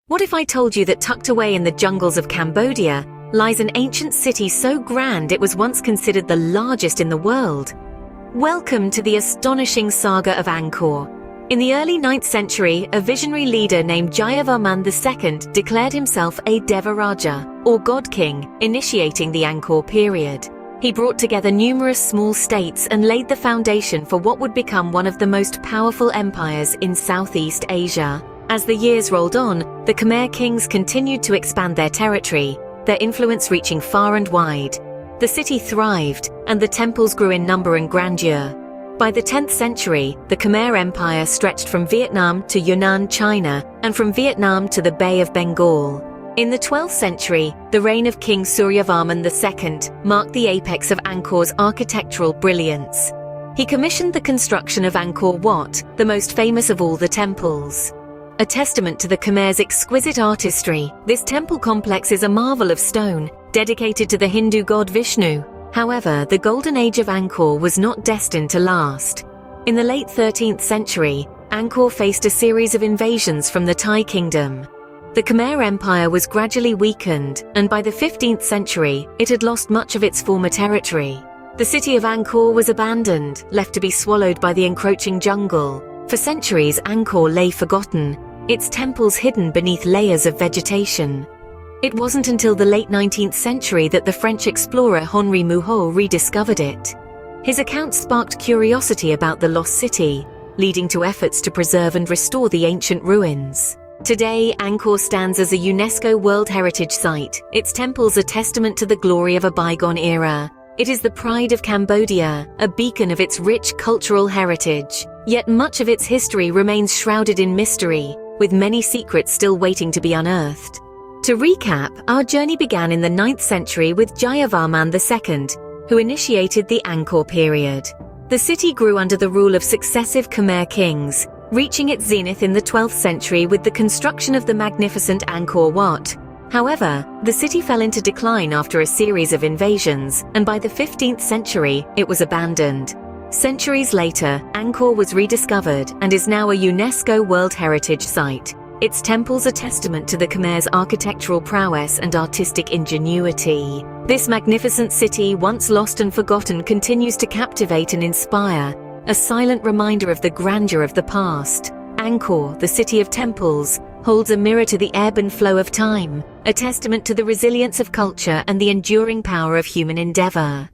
What if I told you that tucked away in the jungles of Cambodia lies an ancient city so grand it was once considered the largest in the world? Welcome to the astonishing saga of Angkor. In the early 9th century, a visionary leader named Jayavarman II declared himself a Devaraja, or God King, initiating the Angkor period. He brought together numerous small states and laid the foundation for what would become one of the most powerful empires in Southeast Asia. As the years rolled on, the Khmer kings continued to expand their territory, their influence reaching far and wide. The city thrived, and the temples grew in number and grandeur. By the 10th century, the Khmer Empire stretched from Vietnam to Yunnan, China, and from Vietnam to the Bay of Bengal. In the 12th century, the reign of King Suryavarman II marked the apex of Angkor's architectural brilliance. He commissioned the construction of Angkor Wat, the most famous of all the temples. A testament to the Khmer's exquisite artistry, this temple complex is a marvel of stone, dedicated to the Hindu god Vishnu. However, the golden age of Angkor was not destined to last. In the late 13th century, Angkor faced a series of invasions from the Thai kingdom. The Khmer Empire was gradually weakened, and by the 15th century, it had lost much of its former territory. The city of Angkor was abandoned, left to be swallowed by the encroaching jungle. For centuries, Angkor lay forgotten, its temples hidden beneath layers of vegetation. It wasn't until the late 19th century that the French explorer Henri Mouhot rediscovered it. His account sparked curiosity about the lost city, leading to efforts to preserve and restore the ancient ruins. Today, Angkor stands as a UNESCO World Heritage Site, its temples a testament to the glory of a bygone era. It is the pride of Cambodia, a beacon of its rich cultural heritage. Yet much of its history remains shrouded in mystery, with many secrets still waiting to be unearthed. To recap, our journey began in the 9th century with Jayavarman II, who initiated the Angkor period. The city grew under the rule of successive Khmer kings, reaching its zenith in the 12th century with the construction of the Magnificent Angkor Wat. However, the city fell into decline after a series of invasions, and by the 15th century, it was abandoned. Centuries later, Angkor was rediscovered and is now a UNESCO World Heritage Site. Its temples are testament to the Khmer's architectural prowess and artistic ingenuity. This magnificent city, once lost and forgotten, continues to captivate and inspire, a silent reminder of the grandeur of the past. Angkor, the city of temples, holds a mirror to the ebb and flow of time, a testament to the resilience of culture and the enduring power of human endeavor.